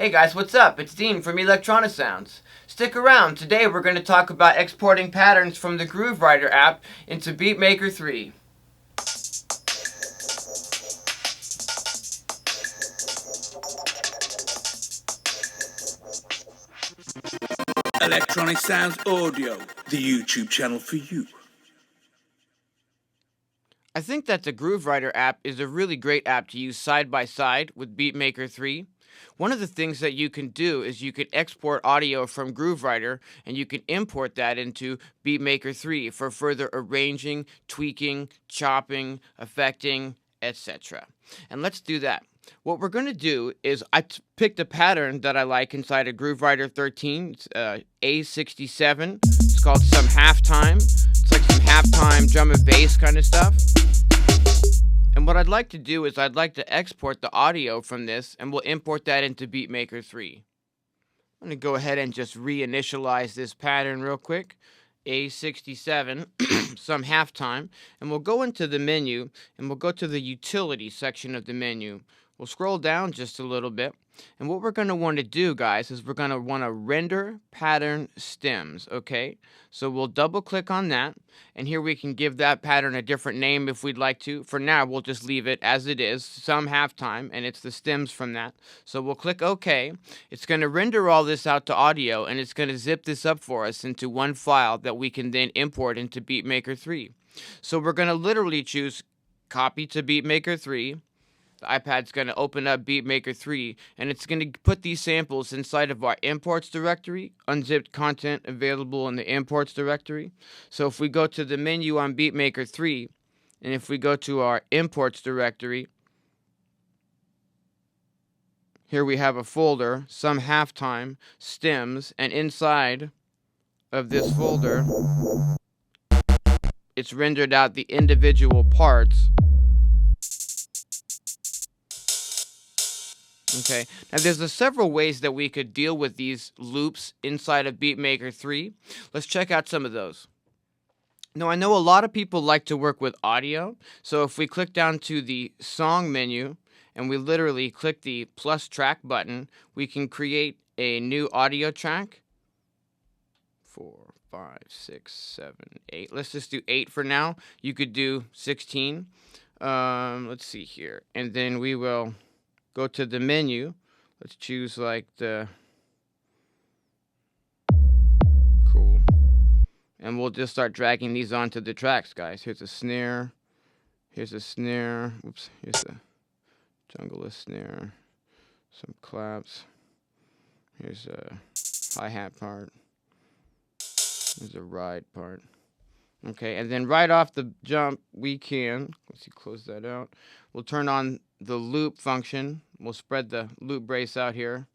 Hey guys, what's up? It's Dean from Electronisounds. Stick around. Today we're going to talk about exporting patterns from the Groovewriter app into Beatmaker 3. Electronisounds Audio, the YouTube channel for you. I think that the Groovewriter app is a really great app to use side by side with Beatmaker 3. One of the things that you can do is you can export audio from Groovewriter and you can import that into Beatmaker 3 for further arranging, tweaking, chopping, affecting, etc. And let's do that. What we're going to do is I picked a pattern that I like inside of Groovewriter 13. It's A67. It's called some halftime. It's like some halftime drum and bass kind of stuff. And what I'd like to do is I'd like to export the audio from this, and we'll import that into Beatmaker 3. I'm going to go ahead and just reinitialize this pattern real quick. A67, some halftime, and we'll go into the menu, and we'll go to the utility section of the menu. We'll scroll down just a little bit, and what we're going to want to do, guys, is we're going to want to render pattern stems, okay? So we'll double-click on that, and here we can give that pattern a different name if we'd like to. For now, we'll just leave it as it is, some halftime, and it's the stems from that. So we'll click OK. It's going to render all this out to audio, and it's going to zip this up for us into one file that we can then import into Beatmaker 3. So we're going to literally choose Copy to Beatmaker 3. The iPad's going to open up Beatmaker 3, and it's going to put these samples inside of our imports directory, unzipped content available in the imports directory. So if we go to the menu on Beatmaker 3, and if we go to our imports directory, here we have a folder, some halftime, stems, and inside of this folder, it's rendered out the individual parts. Okay, now there's several ways that we could deal with these loops inside of Beatmaker 3. Let's check out some of those. Now, I know a lot of people like to work with audio, so if we click down to the song menu and we literally click the plus track button, we can create a new audio track. 4, 5, 6, 7, 8. Let's just do 8 for now. You could do 16. Let's see here. And then we will go to the menu. Let's choose like the cool. And we'll just start dragging these onto the tracks, guys. Here's a snare. Here's a snare. Oops. Here's a jungle snare. Some claps. Here's a hi-hat part. There's a ride part. Okay, and then right off the jump, we can, let's see, close that out. We'll turn on the loop function. We'll spread the loop brace out here.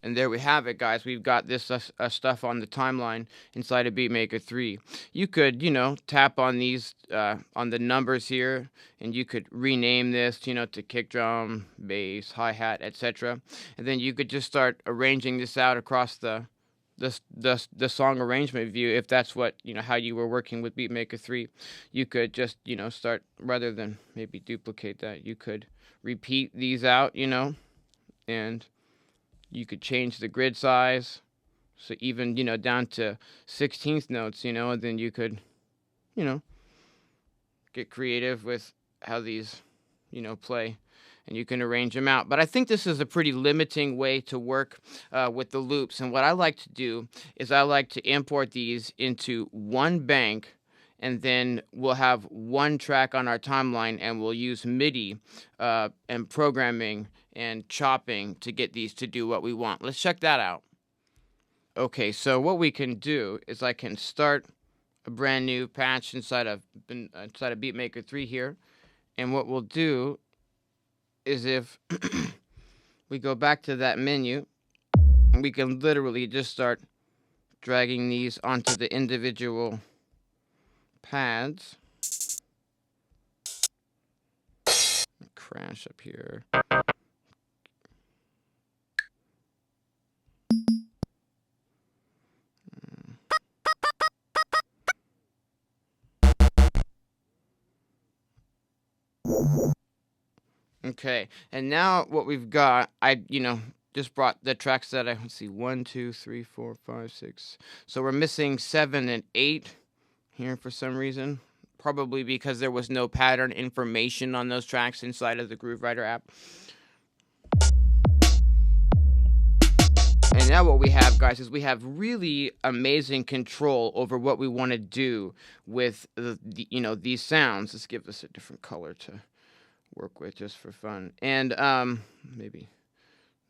And there we have it, guys. We've got this stuff on the timeline inside of Beatmaker 3. You could, tap on these, on the numbers here, and you could rename this, to kick drum, bass, hi-hat, etc. And then you could just start arranging this out across the song arrangement view if that's what, how you were working with Beatmaker 3. You could just, start, rather than maybe duplicate that, you could repeat these out, and you could change the grid size, so even, down to 16th notes, and then you could, get creative with how these, play, and you can arrange them out. But I think this is a pretty limiting way to work with the loops, and what I like to do is I like to import these into one bank, and then we'll have one track on our timeline, and we'll use MIDI and programming and chopping to get these to do what we want. Let's check that out. Okay, so what we can do is I can start a brand new patch inside of Beatmaker 3 here, and what we'll do is if we go back to that menu, we can literally just start dragging these onto the individual pads. Crash up here. Okay, and now what we've got, just brought the tracks that let's see, 1, 2, 3, 4, 5, 6. So we're missing 7 and 8 here for some reason. Probably because there was no pattern information on those tracks inside of the GrooveWriter app. And now what we have, guys, is we have really amazing control over what we want to do with these sounds. Let's give this a different color to work with just for fun. And maybe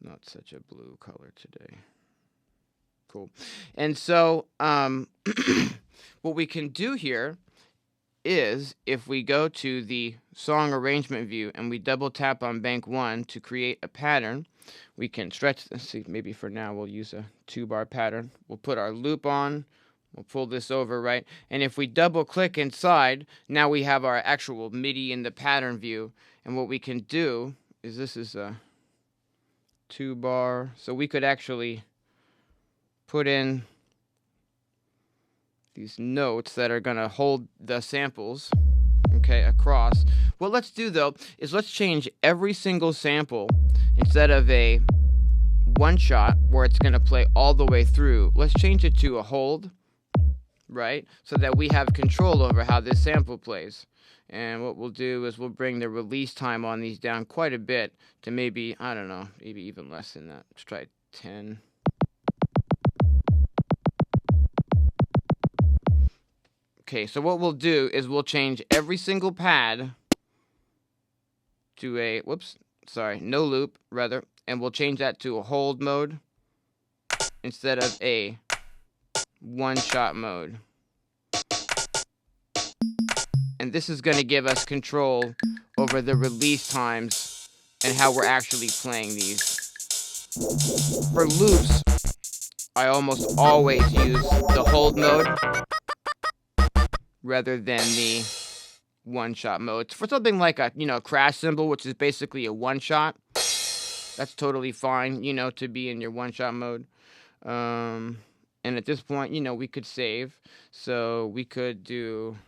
not such a blue color today. Cool. And so what we can do here is if we go to the song arrangement view and we double tap on bank 1 to create a pattern, we can stretch. Let's see, maybe for now we'll use a 2-bar pattern. We'll put our loop on. We'll pull this over, right? And if we double click inside, now we have our actual MIDI in the pattern view. And what we can do is this is a 2-bar. So we could actually put in these notes that are going to hold the samples, okay, across. What let's do, though, is let's change every single sample. Instead of a one-shot where it's going to play all the way through, let's change it to a hold, right? So that we have control over how this sample plays. And what we'll do is we'll bring the release time on these down quite a bit to maybe, I don't know, maybe even less than that. Let's try 10. Okay, so what we'll do is we'll change every single pad to a, no loop, rather, and we'll change that to a hold mode instead of a one-shot mode. And this is going to give us control over the release times and how we're actually playing these. For loops, I almost always use the hold mode rather than the one-shot mode. For something like a, crash cymbal, which is basically a one-shot, that's totally fine, to be in your one-shot mode. And at this point, we could save. So we could do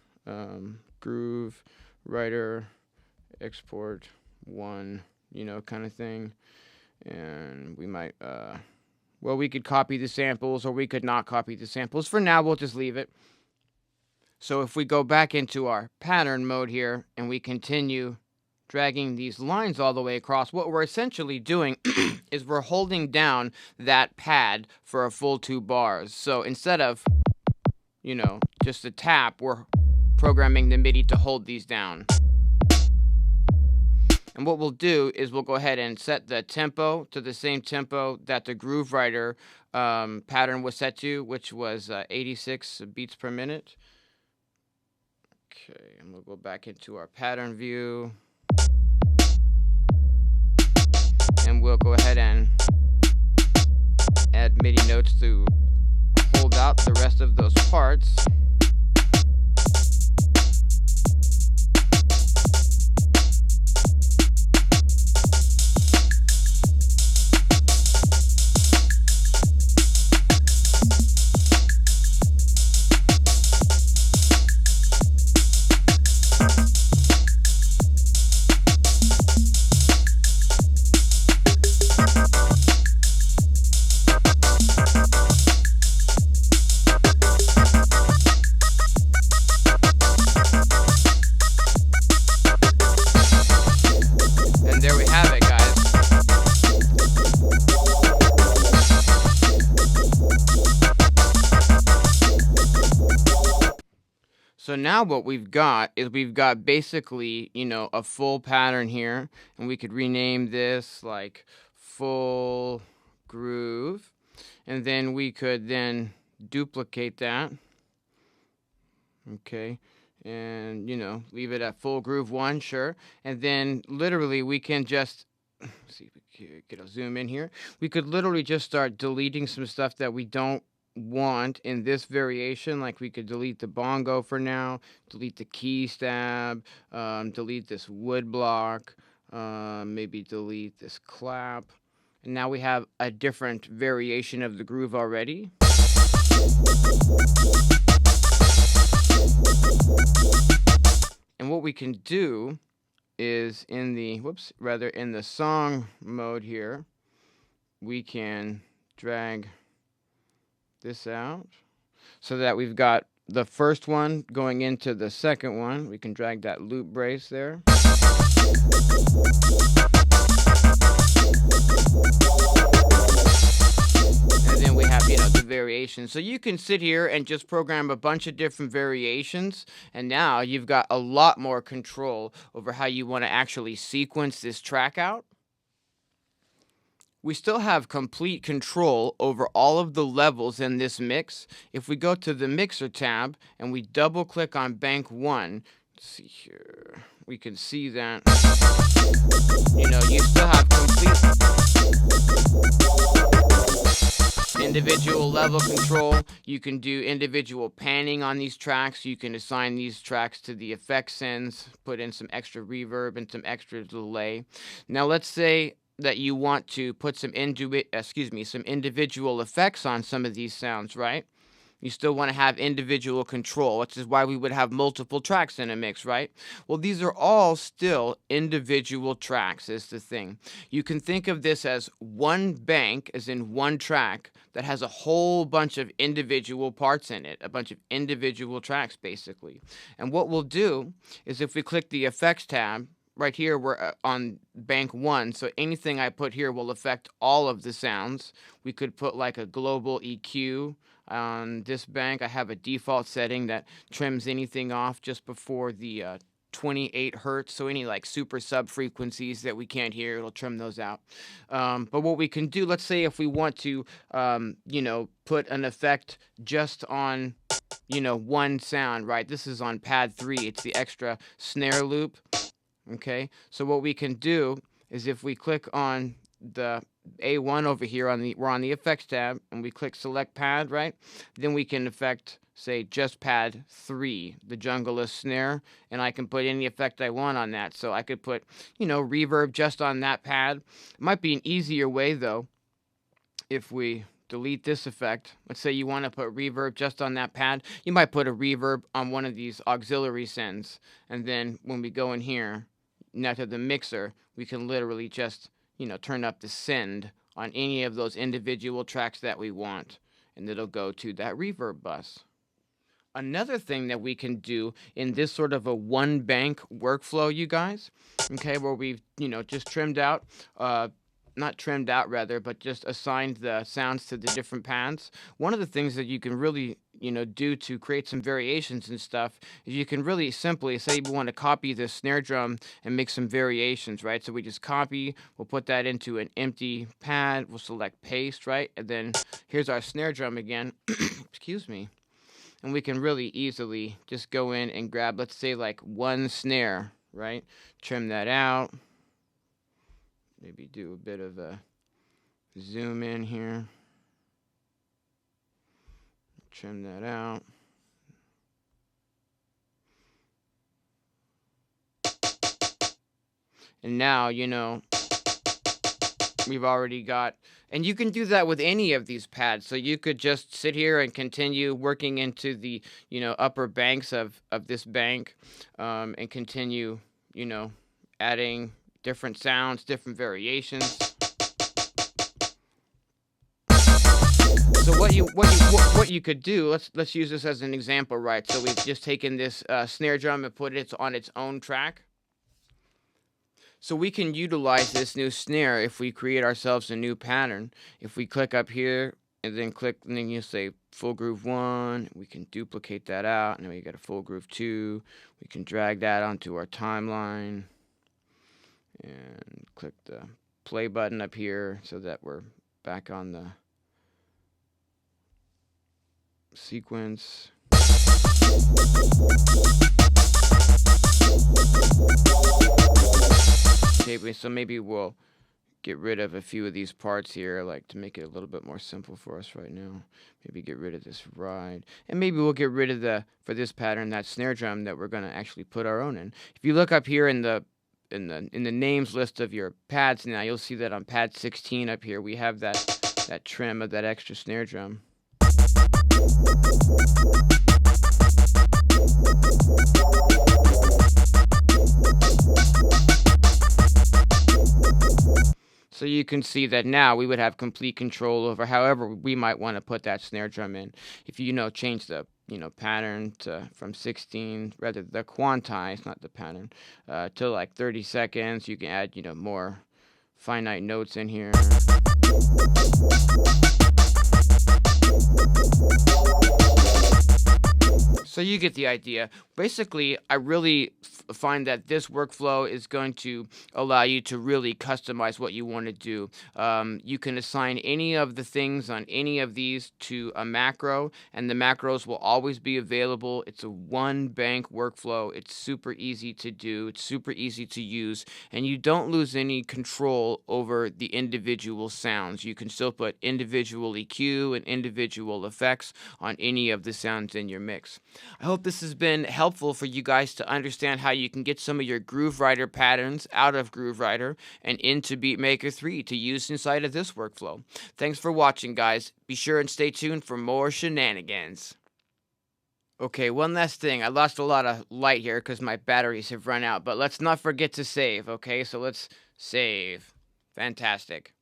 GrooveWriter export 1, kind of thing. And we might, we could copy the samples or we could not copy the samples. For now, we'll just leave it. So if we go back into our pattern mode here and we continue dragging these lines all the way across, what we're essentially doing is we're holding down that pad for a full 2 bars. So instead of, just a tap, we're programming the MIDI to hold these down. And what we'll do is we'll go ahead and set the tempo to the same tempo that the GrooveWriter pattern was set to, which was 86 beats per minute. Okay, and we'll go back into our pattern view. And we'll go ahead and add MIDI notes to hold out the rest of those parts. So now what we've got is we've got basically, a full pattern here, and we could rename this like full groove, and then we could then duplicate that, okay, and, leave it at full groove 1, sure, and then literally we can just, see if we can get a zoom in here, we could literally just start deleting some stuff that we don't want in this variation. Like we could delete the bongo for now, delete the key stab, delete this wood block, maybe delete this clap, and now we have a different variation of the groove already. And what we can do is in the, in the song mode here, we can drag this out so that we've got the first one going into the second one. We can drag that loop brace there. And then we have, the variations. So you can sit here and just program a bunch of different variations, and now you've got a lot more control over how you want to actually sequence this track out. We still have complete control over all of the levels in this mix. If we go to the Mixer tab and we double click on Bank 1, let's see here, we can see that, you still have complete individual level control. You can do individual panning on these tracks. You can assign these tracks to the effect sends, put in some extra reverb and some extra delay. Now let's say that you want to put some individual effects on some of these sounds, right? You still want to have individual control, which is why we would have multiple tracks in a mix, right? Well, these are all still individual tracks is the thing. You can think of this as one bank, as in one track, that has a whole bunch of individual parts in it, a bunch of individual tracks, basically. And what we'll do is if we click the Effects tab, right here we're on Bank 1, so anything I put here will affect all of the sounds. We could put like a global EQ on this bank. I have a default setting that trims anything off just before the 28 hertz, so any like super sub frequencies that we can't hear, it'll trim those out. But what we can do, let's say if we want to put an effect just on one sound, right? This is on pad 3, it's the extra snare loop. Okay, so what we can do is if we click on the A1 over here we're on the effects tab, and we click select pad, right? Then we can affect, say, just pad 3, the jungleless snare, and I can put any effect I want on that. So I could put, reverb just on that pad. It might be an easier way though if we delete this effect. Let's say you want to put reverb just on that pad. You might put a reverb on one of these auxiliary sends, and then when we go in here now to the mixer, we can literally just turn up the send on any of those individual tracks that we want, and it'll go to that reverb bus. Another thing that we can do in this sort of a one bank workflow, you guys, okay, where we've just trimmed out not trimmed out rather, but just assigned the sounds to the different pads. One of the things that you can really, do to create some variations and stuff is you can really simply say we want to copy the snare drum and make some variations, right? So we just copy, we'll put that into an empty pad, we'll select paste, right? And then here's our snare drum again, excuse me. And we can really easily just go in and grab, let's say like one snare, right? Trim that out. Maybe do a bit of a zoom in here. Trim that out. And now, we've already got, and you can do that with any of these pads. So you could just sit here and continue working into the, upper banks of this bank, and continue, adding different sounds, different variations. So what you could do, let's use this as an example, right? So we've just taken this snare drum and put it on its own track. So we can utilize this new snare if we create ourselves a new pattern. If we click up here and then click, and then you say full groove 1, we can duplicate that out, and then we get a full groove 2. We can drag that onto our timeline and click the play button up here so that we're back on the sequence. Okay, so maybe we'll get rid of a few of these parts here, like to make it a little bit more simple for us right now. Maybe get rid of this ride, and maybe we'll get rid of for this pattern, that snare drum that we're going to actually put our own in. If you look up here in the names list of your pads now, you'll see that on pad 16 up here we have that trim of that extra snare drum. So you can see that now we would have complete control over however we might want to put that snare drum in. If you change the pattern from 16, rather the quantize, not the pattern, to like 30 seconds, you can add more finite notes in here. So you get the idea. Basically, I really find that this workflow is going to allow you to really customize what you want to do. You can assign any of the things on any of these to a macro, and the macros will always be available. It's a one-bank workflow. It's super easy to do. It's super easy to use, and you don't lose any control over the individual sounds. You can still put individual EQ and individual effects on any of the sounds in your mix. I hope this has been helpful for you guys to understand how you can get some of your Groovewriter patterns out of Groovewriter and into Beatmaker 3 to use inside of this workflow. Thanks for watching, guys. Be sure and stay tuned for more shenanigans. Okay, one last thing. I lost a lot of light here because my batteries have run out, but let's not forget to save, okay? So let's save. Fantastic.